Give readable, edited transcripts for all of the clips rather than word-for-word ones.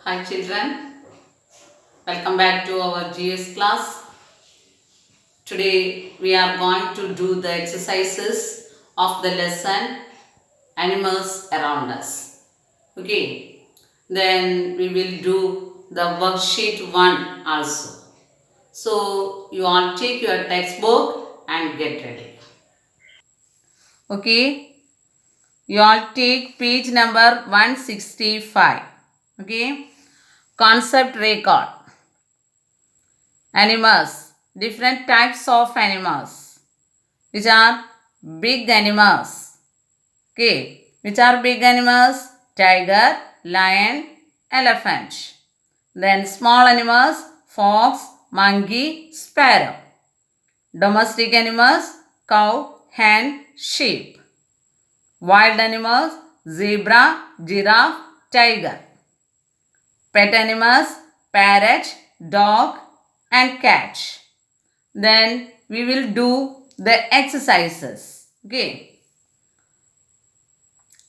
Hi children, welcome back to our GS class. Today we are going to do the exercises of the lesson Animals Around Us. Okay, then we will do the worksheet 1 also. So you all take your textbook and get ready. Okay, you all take page number 165. Okay, concept record. Animals, different types of animals, which are big animals. Okay, which are big animals? Tiger, lion, elephant. Then small animals, fox, monkey, sparrow. Domestic animals, cow, hen, sheep. Wild animals, zebra, giraffe, tiger. Pet animals, parrot, dog, and cat. Then we will do the exercises. Okay.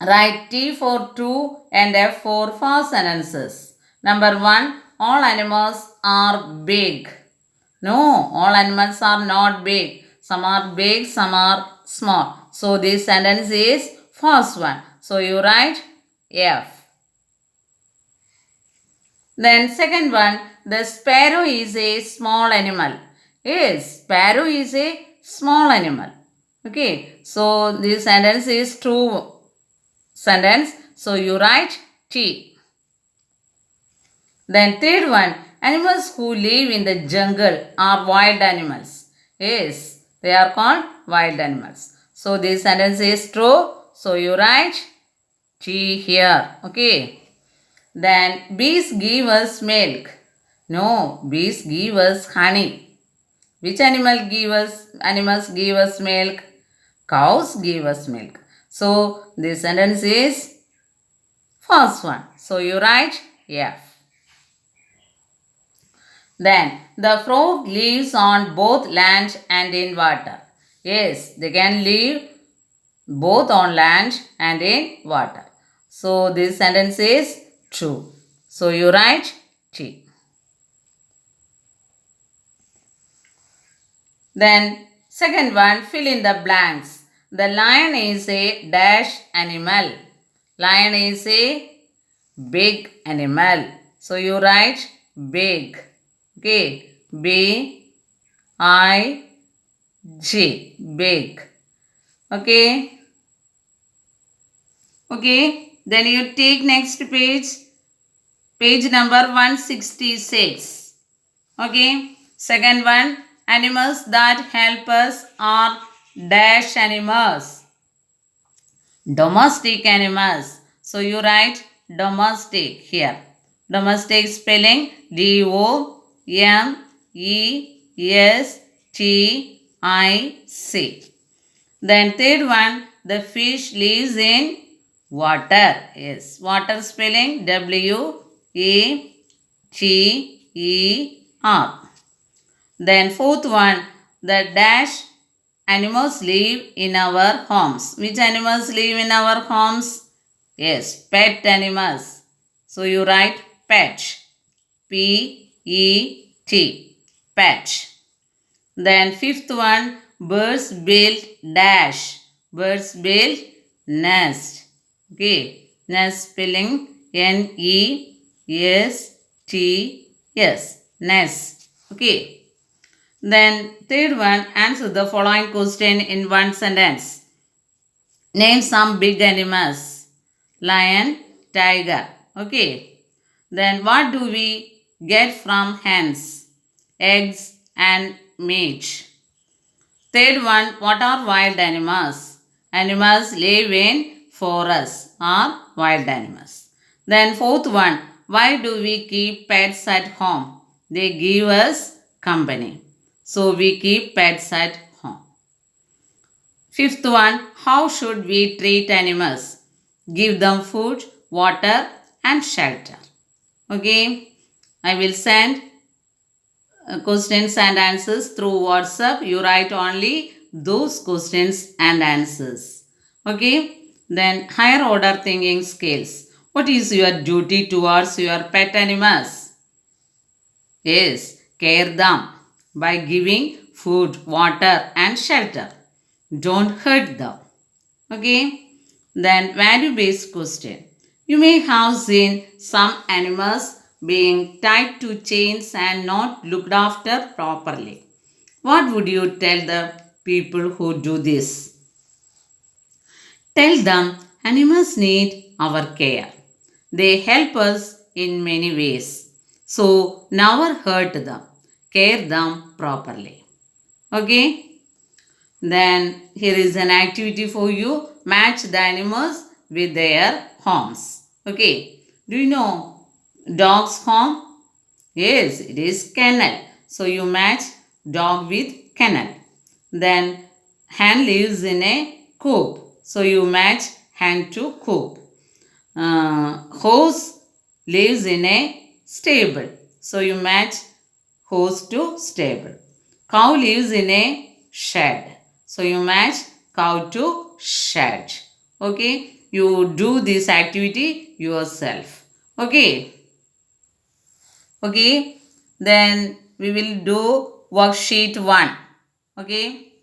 Write T for true and F for false sentences. Number 1. All animals are big. No, all animals are not big. Some are big, some are small. So this sentence is false one. So you write F. Then second one, the sparrow is a small animal. Yes, sparrow is a small animal. Okay, so this sentence is true sentence. So you write T. Then third one, animals who live in the jungle are wild animals. Yes, they are called wild animals. So this sentence is true. So you write T here. Okay. Then bees give us milk. No, bees give us honey. Which animals give us milk? Cows give us milk. So this sentence is first one. So you write F. Then the frog lives on both land and in water. Yes, they can live both on land and in water. So this sentence is true. So you write T. Then second one, fill in the blanks. The lion is a dash animal. Lion is a big animal. So you write big. Okay. B I G. Big. Okay. Okay. Then you take next page. Page number 166. Okay. Second one, animals that help us are dash animals. Domestic animals. So you write domestic here. Domestic spelling Domestic. Then third one, the fish lives in water. Yes, water spelling Water. Then fourth one, the dash animals live in our homes. Which animals live in our homes? Yes, pet animals. So you write pet. P-E-T. Pet. Then fifth one, birds build dash. Birds build nest. Okay. Nest spelling N-E-S-T-S. Nest. Okay. Then third one, answer the following question in one sentence. Name some big animals. Lion, tiger. Okay. Then what do we get from hens? Eggs and meat. Third one, what are wild animals? Animals live in forests or wild animals. Then fourth one, why do we keep pets at home? They give us company. So we keep pets at home. Fifth one, how should we treat animals? Give them food, water and shelter. Okay, I will send questions and answers through WhatsApp. You write only those questions and answers. Okay, then higher order thinking skills. What is your duty towards your pet animals? Yes, care them by giving food, water, and shelter. Don't hurt them. Okay? Then, value based question. You may have seen some animals being tied to chains and not looked after properly. What would you tell the people who do this? Tell them animals need our care. They help us in many ways. So never hurt them. Care them properly. Okay? Then here is an activity for you. Match the animals with their homes. Okay. Do you know dog's home? Yes, it is kennel. So you match dog with kennel. Then hen lives in a coop. So you match hen to coop. Horse lives in a stable. So you match horse to stable. Cow lives in a shed. So you match cow to shed. Okay. You do this activity yourself. Okay. Okay. Then we will do worksheet 1. Okay.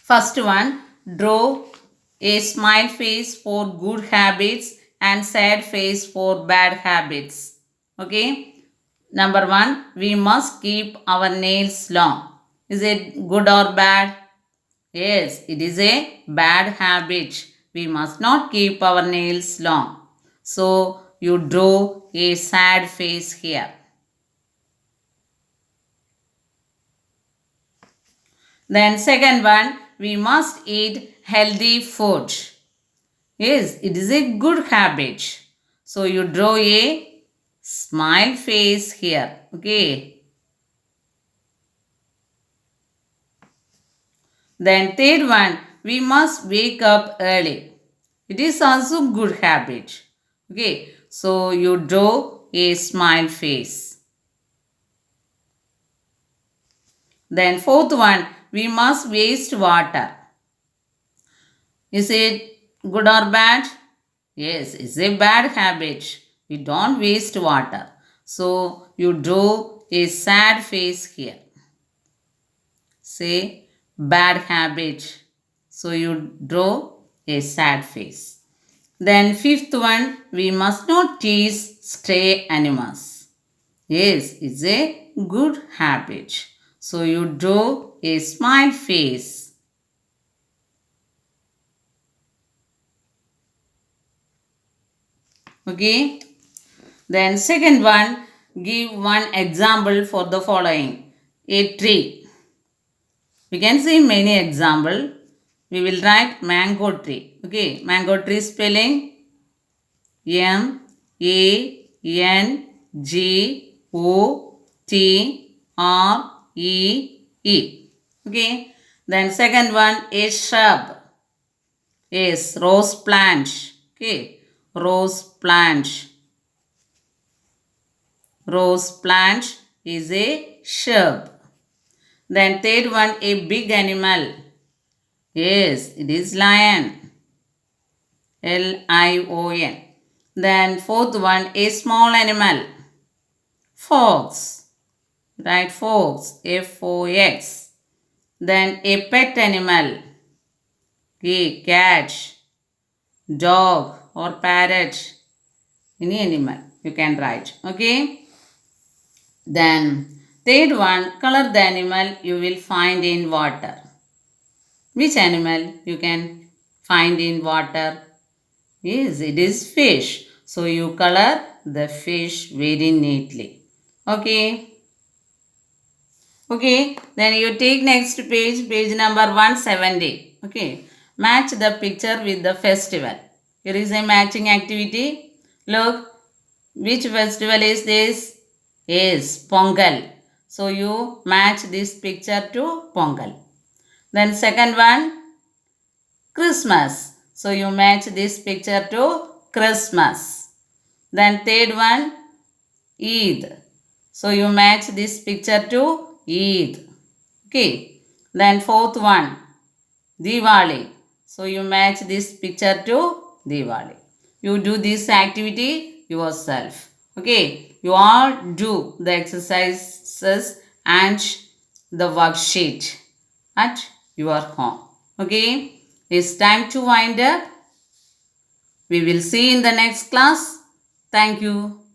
First one, draw a smile face for good habits and sad face for bad habits. Okay. Number 1, we must keep our nails long. Is it good or bad? Yes, it is a bad habit. We must not keep our nails long. So you draw a sad face here. Then second one, we must eat healthy food. Yes, it is a good habit. So you draw a smile face here. Okay. Then third one, we must wake up early. It is also good habit. Okay. So you draw a smile face. Then fourth one, we must waste water. Is it good or bad? Yes, it's a bad habit. We don't waste water. So you draw a sad face here. Say bad habit. So you draw a sad face. Then fifth one, we must not tease stray animals. Yes, it's a good habit. So you draw a smile face. Okay. Then second one, give one example for the following. A tree. We can see many example. We will write mango tree. Okay. Mango tree spelling Mangotree. Okay. Then second one, a shrub. Yes, rose plant. Okay. Rose plant. Rose plant is a shrub. Then third one, a big animal. Yes, it is lion. Lion. Then fourth one, a small animal. Fox. Right, fox. Fox. Then a pet animal. Okay, cat, dog or parrot. Any animal you can write. Okay. Then third one, color the animal you will find in water. Which animal you can find in water? Yes, it is fish. So you color the fish very neatly. Okay. Okay. Then you take next page, page number 170. Okay. Match the picture with the festival. Here is a matching activity. Look, which festival is this? Yes, Pongal. So you match this picture to Pongal. Then second one, Christmas. So you match this picture to Christmas. Then third one, Eid. So you match this picture to Eid. Okay. Then fourth one, Diwali. So you match this picture to Diwali. you do this activity yourself. Okay, you all do the exercises and the worksheet at your home. Okay, it's time to wind up. We will see in the next class. Thank you.